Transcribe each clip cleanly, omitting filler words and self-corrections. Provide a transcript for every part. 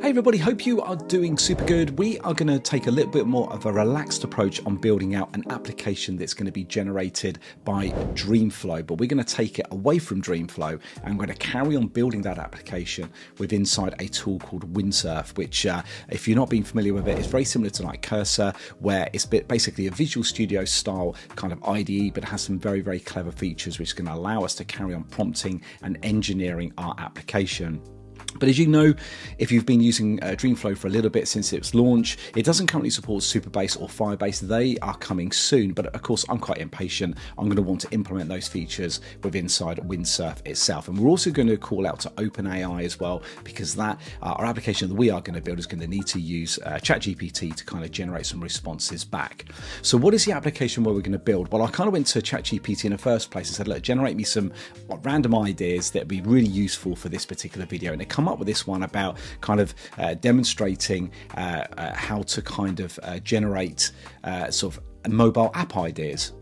Hey everybody, hope you are doing super good. We are going to take a little bit more of a relaxed approach on building out an application that's going to be generated by Dreamflow, but we're going to take it away from Dreamflow and we're going to carry on building that application with inside a tool called Windsurf, which if you're not being familiar with it, is very similar to like Cursor, where it's basically a Visual Studio style kind of IDE, but it has some very, very clever features which is going to allow us to carry on prompting and engineering our application. But as you know, if you've been using Dreamflow for a little bit since its launch, it doesn't currently support Supabase or Firebase. They are coming soon, but of course I'm quite impatient. I'm going to want to implement those features with inside Windsurf itself. And we're also going to call out to OpenAI as well, because that our application that we are going to build is going to need to use ChatGPT to kind of generate some responses back. So what is the application where we're going to build? Well, I kind of went to ChatGPT in the first place and said, look, generate me some random ideas that would be really useful for this particular video. And it come up with this one about kind of demonstrating how to kind of generate sort of mobile app ideas.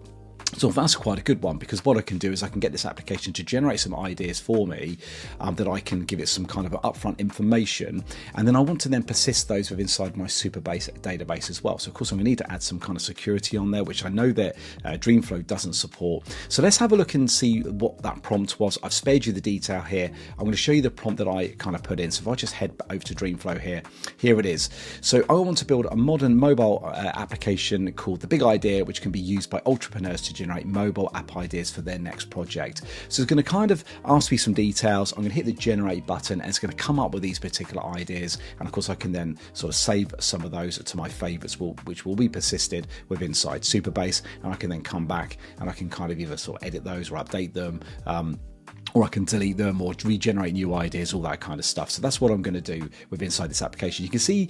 So that's quite a good one, because what I can do is I can get this application to generate some ideas for me that I can give it some kind of upfront information, and then I want to then persist those with inside my Supabase database as well. So of course I'm going to need to add some kind of security on there, which I know that Dreamflow doesn't support. So let's have a look and see what that prompt was. I've spared you the detail here. I'm going to show you the prompt that I kind of put in. So if I just head over to Dreamflow here it is. So I want to build a modern mobile application called The Big Idea, which can be used by entrepreneurs to generate mobile app ideas for their next project. So it's going to kind of ask me some details. I'm going to hit the generate button and it's going to come up with these particular ideas. And of course I can then sort of save some of those to my favorites, which will be persisted with inside Supabase. And I can then come back and I can kind of either sort of edit those or update them, or I can delete them or regenerate new ideas, all that kind of stuff. So that's what I'm going to do with inside this application. You can see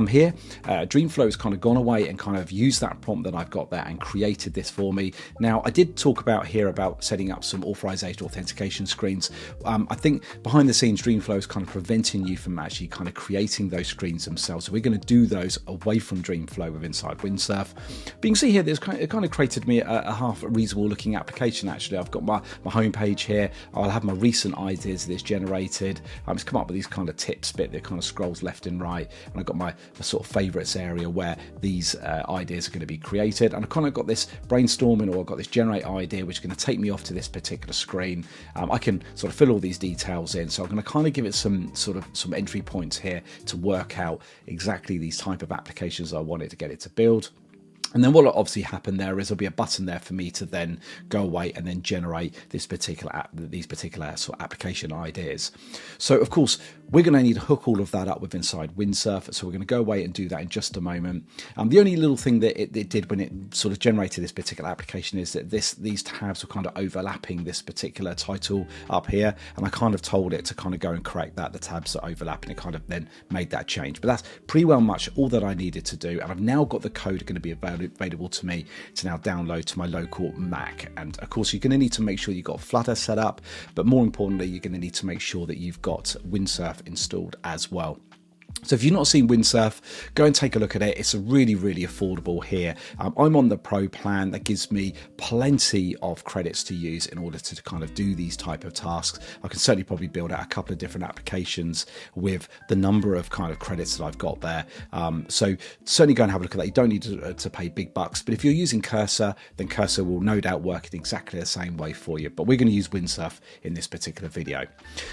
here, Dreamflow has kind of gone away and kind of used that prompt that I've got there and created this for me. Now, I did talk about here about setting up some authorization authentication screens. I think behind the scenes, Dreamflow is kind of preventing you from actually kind of creating those screens themselves. So we're going to do those away from Dreamflow with inside Windsurf. But you can see here, it kind of created me a half reasonable looking application. Actually, I've got my home page here. I'll have my recent ideas that it's generated. It's come up with these kind of tips bit that kind of scrolls left and right, and I've got my sort of favorites area where these ideas are going to be created, and I've kind of got this brainstorming, or I've got this generate idea which is going to take me off to this particular screen. I can sort of fill all these details in, so I'm going to kind of give it some entry points here to work out exactly these type of applications I want it to get it to build. And then what will obviously happen there is there'll be a button there for me to then go away and then generate these particular sort of application ideas. So of course we're going to need to hook all of that up with inside Windsurf. So we're going to go away and do that in just a moment. The only little thing that it did when it sort of generated this particular application is that these tabs were kind of overlapping this particular title up here, and I kind of told it to kind of go and correct that the tabs are overlapping. It kind of then made that change, but that's pretty well much all that I needed to do, and I've now got the code going to be available to me to now download to my local Mac. And of course you're going to need to make sure you've got Flutter set up, but more importantly you're going to need to make sure that you've got Windsurf installed as well. So if you've not seen Windsurf, go and take a look at it. It's a really, really affordable here. I'm on the Pro plan. That gives me plenty of credits to use in order to kind of do these type of tasks. I can certainly probably build out a couple of different applications with the number of kind of credits that I've got there. So certainly go and have a look at that. You don't need to pay big bucks, but if you're using Cursor, then Cursor will no doubt work in exactly the same way for you. But we're going to use Windsurf in this particular video.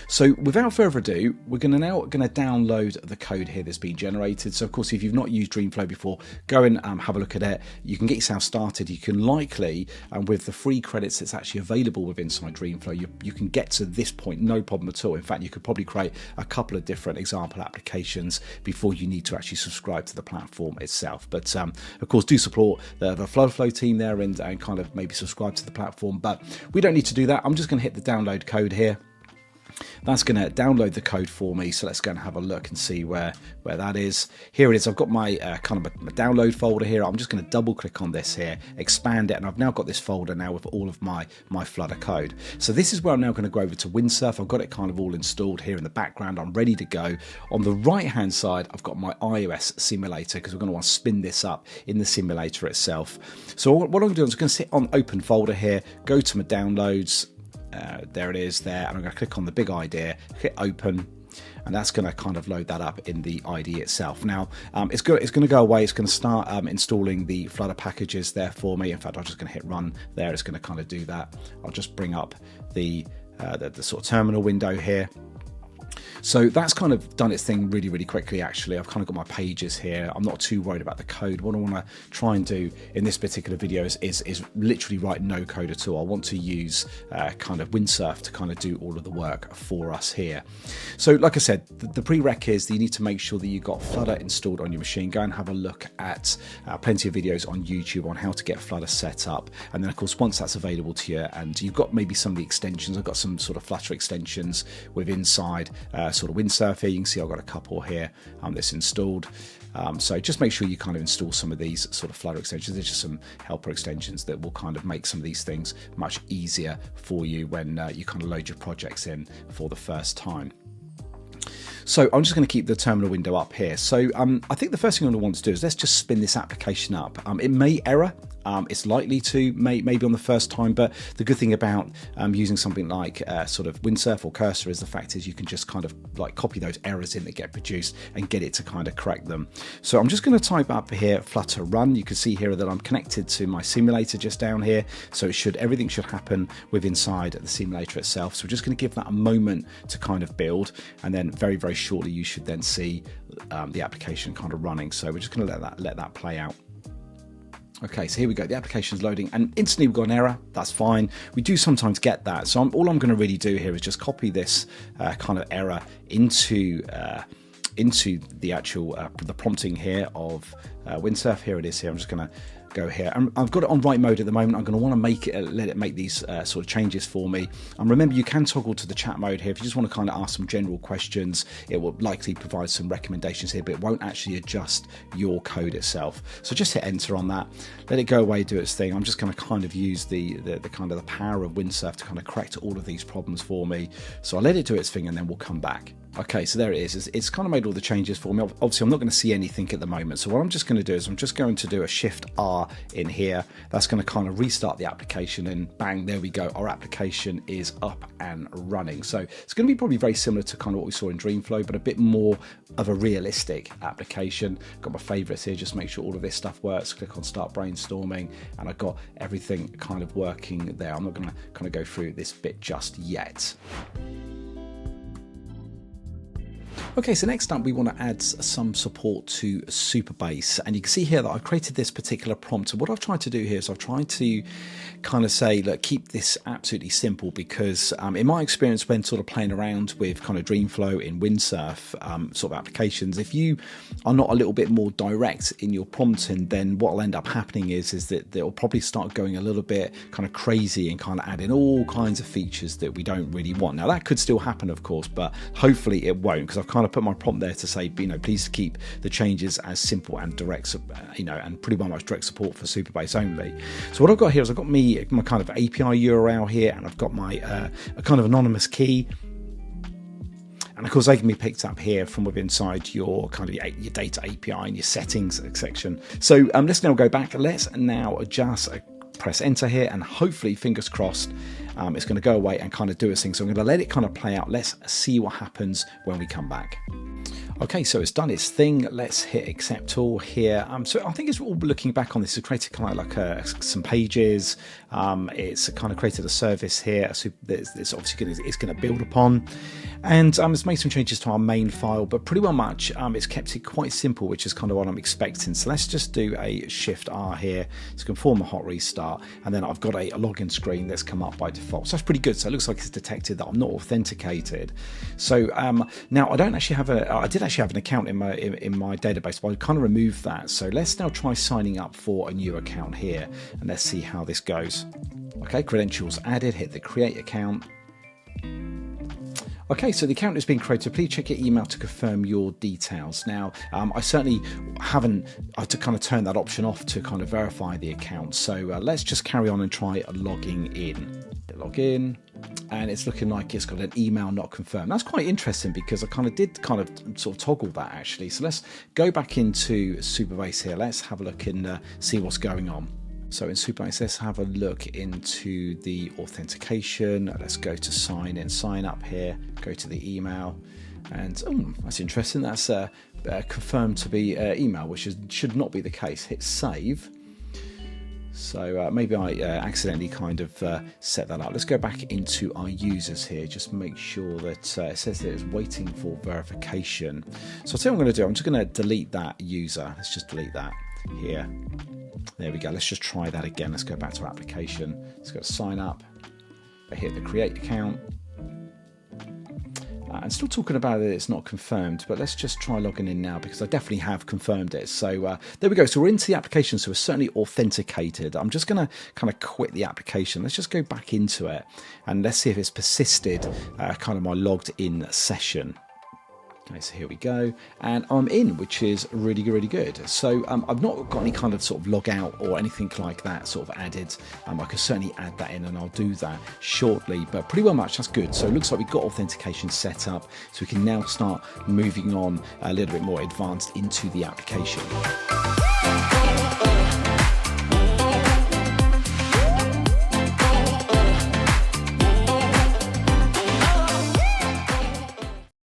So without further ado, we're now going to download the code here that's been generated. So of course if you've not used Dreamflow before, go and have a look at it. You can get yourself started. You can likely, with the free credits that's actually available with inside Dreamflow, you can get to this point no problem at all. In fact, you could probably create a couple of different example applications before you need to actually subscribe to the platform itself. But of course do support the Flow team there and kind of maybe subscribe to the platform, but we don't need to do that. I'm just going to hit the download code here. That's going to download the code for me. So let's go and have a look and see where that is. Here it is. I've got my kind of my download folder here. I'm just going to double click on this here, expand it, and I've now got this folder now with all of my Flutter code. So this is where I'm now going to go over to Windsurf. I've got it kind of all installed here in the background. I'm ready to go. On the right hand side, I've got my iOS simulator because we're going to want to spin this up in the simulator itself. So what I'm going to do is I'm going to sit on open folder here, go to my downloads. There it is there, and I'm going to click on the big idea, hit open. and that's going to kind of load that up in the IDE itself. Now it's going to go away. It's going to start installing the Flutter packages there for me. In fact, I'm just going to hit run there. It's going to kind of do that. I'll just bring up the sort of terminal window here. So that's kind of done its thing really, really quickly, actually. I've kind of got my pages here. I'm not too worried about the code. What I want to try and do in this particular video is literally write no code at all. I want to use kind of Windsurf to kind of do all of the work for us here. So like I said, the prereq is that you need to make sure that you've got Flutter installed on your machine. Go and have a look at plenty of videos on YouTube on how to get Flutter set up. And then, of course, once that's available to you and you've got maybe some of the extensions, I've got some sort of Flutter extensions with inside sort of Windsurf here. You can see I've got a couple here that's installed. So just make sure you kind of install some of these sort of Flutter extensions. There's just some helper extensions that will kind of make some of these things much easier for you when you kind of load your projects in for the first time. So I'm just going to keep the terminal window up here. So I think the first thing I want to do is let's just spin this application up. It may error. It's likely to maybe on the first time, but the good thing about using something like sort of Windsurf or Cursor is the fact is you can just kind of like copy those errors in that get produced and get it to kind of correct them. So I'm just going to type up here Flutter run. You can see here that I'm connected to my simulator just down here. So everything should happen with inside the simulator itself. So we're just going to give that a moment to kind of build, and then very, very shortly you should then see the application kind of running. So we're just going to let that play out. Okay, so here we go. The application's loading, and instantly we've got an error. That's fine. We do sometimes get that. So all I'm going to really do here is just copy this kind of error into the actual the prompting here of Windsurf. Here it is. Here I'm just going to go here. I've got it on write mode at the moment. I'm going to want to make it let it make these sort of changes for me. And remember, you can toggle to the chat mode here if you just want to kind of ask some general questions. It will likely provide some recommendations here, but it won't actually adjust your code itself. So just hit enter on that, let it go away, do its thing. I'm just going to kind of use the kind of the power of Windsurf to kind of correct all of these problems for me. So I'll let it do its thing and then we'll come back. Okay, so there it is. It's kind of made all the changes for me. Obviously, I'm not going to see anything at the moment. So what I'm just going to do is I'm just going to do a Shift R in here. That's going to kind of restart the application, and bang, there we go. Our application is up and running. So it's going to be probably very similar to kind of what we saw in Dreamflow, but a bit more of a realistic application. Got my favorites here. Just make sure all of this stuff works. Click on Start Brainstorming, and I've got everything kind of working there. I'm not going to kind of go through this bit just yet. Okay, so next up we want to add some support to Supabase, and you can see here that I've created this particular prompt. So what I've tried to do here is I've tried to kind of say, look, keep this absolutely simple, because in my experience when sort of playing around with kind of Dreamflow in Windsurf sort of applications, if you are not a little bit more direct in your prompting, then what will end up happening is that they'll probably start going a little bit kind of crazy and kind of adding all kinds of features that we don't really want. Now that could still happen, of course, but hopefully it won't, because I've kind of put my prompt there to say, please keep the changes as simple and direct, and pretty much direct support for Supabase only. So what I've got here is I've got my kind of API URL here, and I've got my a kind of anonymous key. And of course, they can be picked up here from within inside your kind of your data API and your settings section. So let's now go back. Let's now just press enter here, and hopefully, fingers crossed, it's going to go away and kind of do its thing. So I'm going to let it kind of play out. Let's see what happens when we come back. Okay, so it's done its thing. Let's hit accept all here. So I think it's all looking back on this. It's created kind of like some pages. It's kind of created a service here. So it's obviously it's going to build upon, and it's made some changes to our main file. But pretty well much, it's kept it quite simple, which is kind of what I'm expecting. So let's just do a Shift R here. It's going to form a hot restart, and then I've got a login screen that's come up by default. So that's pretty good. So it looks like it's detected that I'm not authenticated. So now I don't actually have I did actually have an account in my database, but I kind of removed that. So let's now try signing up for a new account here, and let's see how this goes. Okay, credentials added, hit the create account. Okay, so the account has been created. Please check your email to confirm your details. Now, I certainly haven't had to kind of turn that option off to kind of verify the account. So let's just carry on and try logging in. Log in, and it's looking like it's got an email not confirmed. That's quite interesting, because I kind of did sort of toggle that actually. So let's go back into Supabase here. Let's have a look and see what's going on. So in Supabase, let's have a look into the authentication. Let's go to sign in, sign up here, go to the email. And that's interesting. That's confirmed to be email, which should not be the case. Hit save. So maybe I accidentally kind of set that up. Let's go back into our users here. Just make sure that it says that it's waiting for verification. So I'll tell you what I'm going to do. I'm just going to delete that user. Let's just delete that here. There we go. Let's just try that again. Let's go back to our application. Let's go to sign up. I hit the create account. And still talking about it, it's not confirmed, but let's just try logging in now because I definitely have confirmed it. So there we go. So we're into the application, so we're certainly authenticated. I'm just going to kind of quit the application. Let's just go back into it and let's see if it's persisted kind of my logged in session. Okay, so here we go, and I'm in, which is really good. So I've not got any kind of sort of log out or anything like that sort of added. I can certainly add that in, and I'll do that shortly, but pretty well much, that's good. So it looks like we've got authentication set up, so we can now start moving on a little bit more advanced into the application.